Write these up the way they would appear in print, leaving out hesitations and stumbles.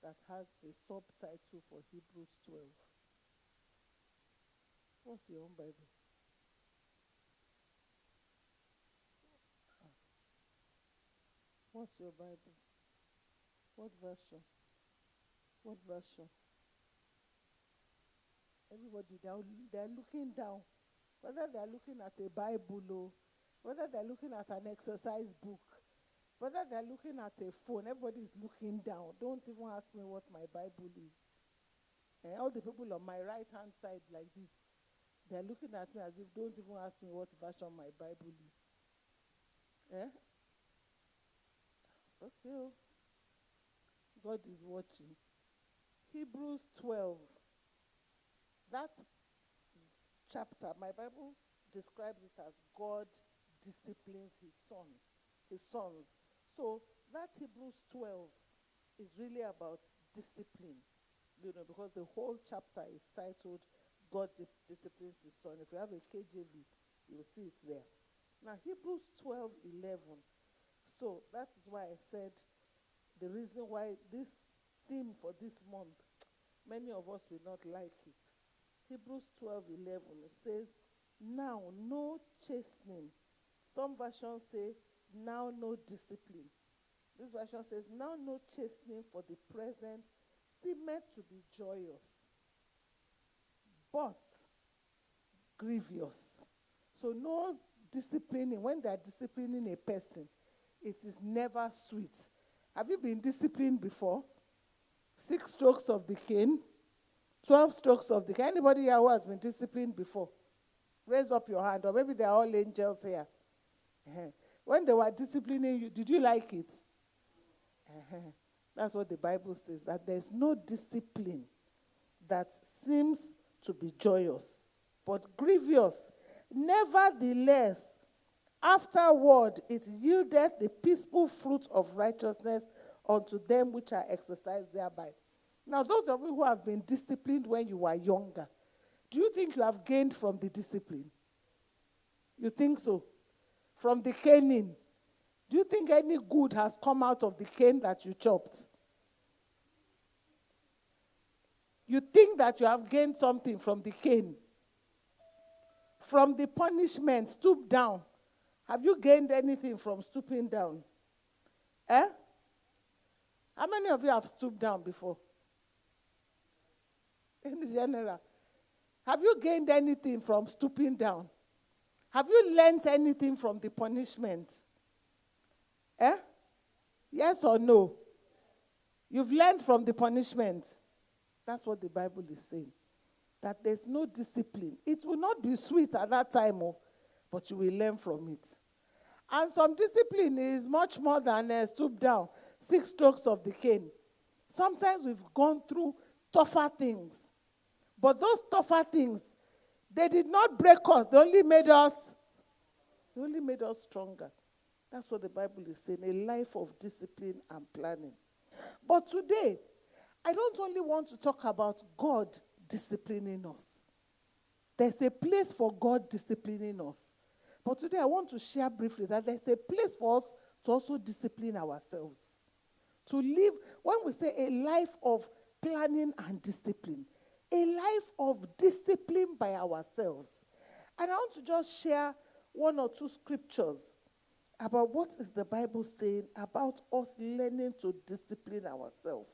that has the subtitle for Hebrews 12. What's your own Bible? What's your Bible? What version? What version? Everybody down, they're looking down. Whether they're looking at a Bible or whether they're looking at an exercise book, whether they're looking at a phone, everybody's looking down. Don't even ask me what my Bible is. And all the people on my right hand side like this, they're looking at me as if, don't even ask me what version my Bible is. Eh? Okay. God is watching. Hebrews 12. That chapter, my Bible describes it as God disciplines his sons. So that Hebrews 12 is really about discipline, because the whole chapter is titled God disciplines his son. If you have a KJV, you'll see it there. Now, Hebrews 12:11. So that is why I said the reason why this theme for this month, many of us will not like it. Hebrews 12:11, it says, now no chastening. Some versions say, now no discipline. This version says, now no chastening for the present seemeth to be joyous, but grievous. So no disciplining. When they are disciplining a person, it is never sweet. Have you been disciplined before? 6 strokes of the cane, 12 strokes of the cane. Anybody here who has been disciplined before? Raise up your hand, or maybe they are all angels here. When they were disciplining you, did you like it? That's what the Bible says, that there's no discipline that seems to be joyous, but grievous. Nevertheless, afterward it yieldeth the peaceful fruit of righteousness unto them which are exercised thereby. Now, those of you who have been disciplined when you were younger, do you think you have gained from the discipline? You think so? From the caning, do you think any good has come out of the cane that you chopped? You think that you have gained something from the cane? From the punishment, stoop down. Have you gained anything from stooping down? How many of you have stooped down before? In general. Have you gained anything from stooping down? Have you learned anything from the punishment? Yes or no? You've learned from the punishment. That's what the Bible is saying. That there's no discipline. It will not be sweet at that time, but you will learn from it. And some discipline is much more than stoop down, 6 strokes of the cane. Sometimes we've gone through tougher things. But those tougher things, they did not break us. They only made us stronger. That's what the Bible is saying, a life of discipline and planning. But today, I don't only want to talk about God disciplining us. There's a place for God disciplining us. But today I want to share briefly that there's a place for us to also discipline ourselves. To live, when we say a life of planning and discipline, a life of discipline by ourselves. And I want to just share 1 or 2 scriptures about what is the Bible saying about us learning to discipline ourselves.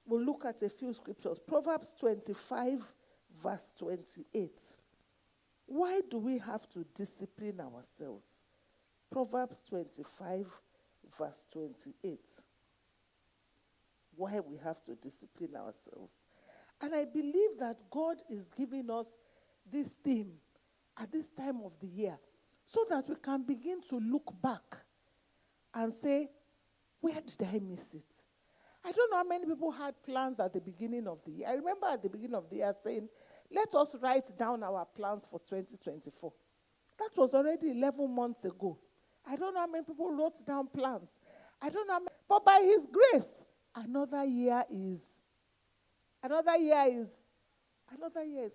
We'll look at a few scriptures. Proverbs 25, verse 28. Why do we have to discipline ourselves? Proverbs 25, verse 28. Why we have to discipline ourselves. And I believe that God is giving us this theme at this time of the year so that we can begin to look back and say, where did I miss it? I don't know how many people had plans at the beginning of the year. I remember at the beginning of the year saying, let us write down our plans for 2024. That was already 11 months ago. I don't know how many people wrote down plans. I don't know how many, but by His grace, another year is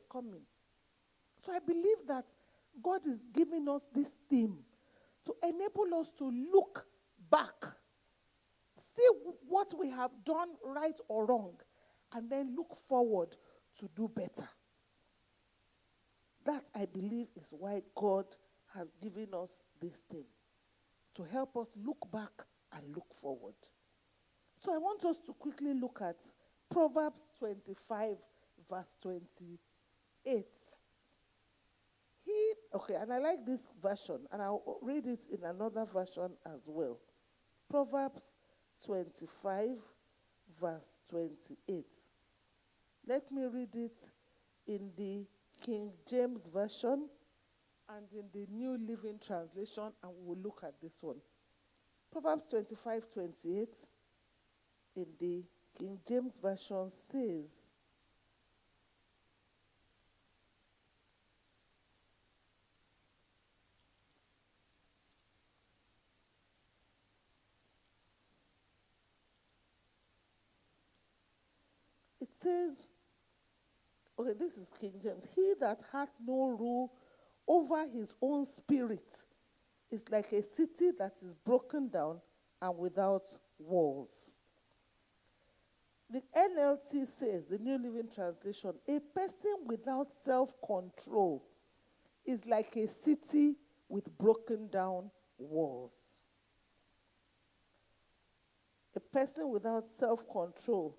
coming. So I believe that God is giving us this theme to enable us to look back see what we have done right or wrong, and then look forward to do better. That, I believe, is why God has given us this thing, to help us look back and look forward. So I want us to quickly look at Proverbs 25, verse 28. And I like this version, and I'll read it in another version as well. Proverbs 25, verse 28. Let me read it in the King James Version and in the New Living Translation, and we'll look at this one. Proverbs 25, 28 in the King James Version says, it says, okay, this is King James. He that hath no rule over his own spirit is like a city that is broken down and without walls. The NLT says, the New Living Translation, a person without self-control is like a city with broken down walls. A person without self-control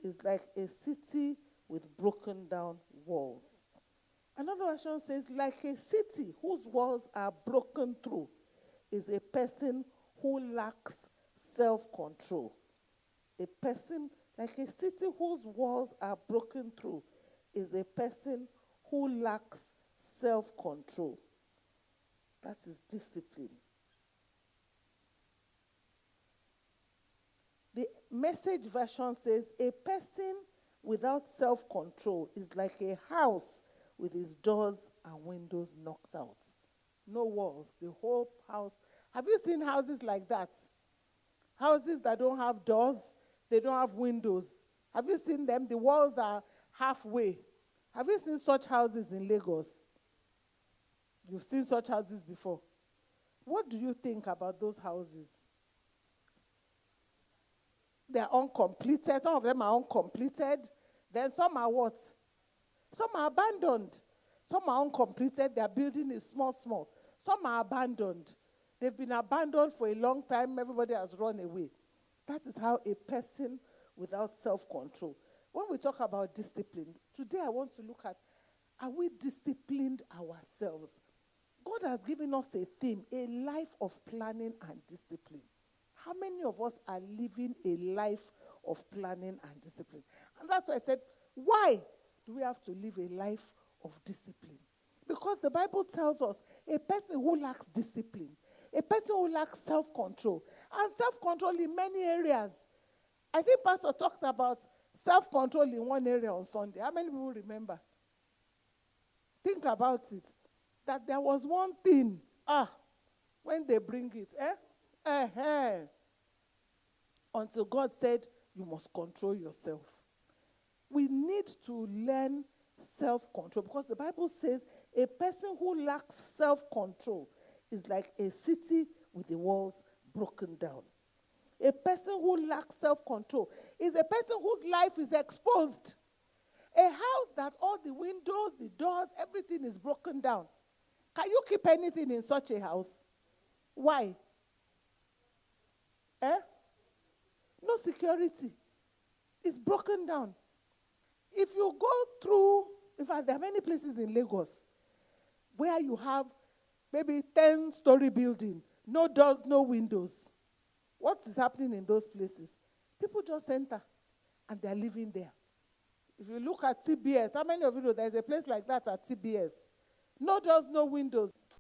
is like a city with broken down walls. Another version says, like a city whose walls are broken through is a person who lacks self-control. A person, like a city whose walls are broken through is a person who lacks self-control. That is discipline. The Message version says, a person without self-control is like a house with its doors and windows knocked out. No walls, the whole house. Have you seen houses like that? Houses that don't have doors, they don't have windows. Have you seen them? The walls are halfway. Have you seen such houses in Lagos? You've seen such houses before. What do you think about those houses? They are uncompleted. Some of them are uncompleted. Then some are what? Some are abandoned. Some are uncompleted. Their building is small. Some are abandoned. They've been abandoned for a long time. Everybody has run away. That is how a person without self-control. When we talk about discipline, today I want to look at, are we disciplined ourselves? God has given us a theme, a life of planning and discipline. How many of us are living a life of planning and discipline? And that's why I said, why do we have to live a life of discipline? Because the Bible tells us a person who lacks discipline, a person who lacks self-control, and self-control in many areas. I think Pastor talked about self-control in one area on Sunday. How many people remember? Think about it. That there was one thing, when they bring it, until God said, you must control yourself. We need to learn self-control because the Bible says a person who lacks self-control is like a city with the walls broken down. A person who lacks self-control is a person whose life is exposed. A house that all the windows, the doors, everything is broken down. Can you keep anything in such a house? Why? No security. It's broken down. If you go through, in fact, there are many places in Lagos where you have maybe 10-story building, no doors, no windows. What is happening in those places? People just enter and they're living there. If you look at TBS, how many of you know there's a place like that at TBS? No doors, no windows.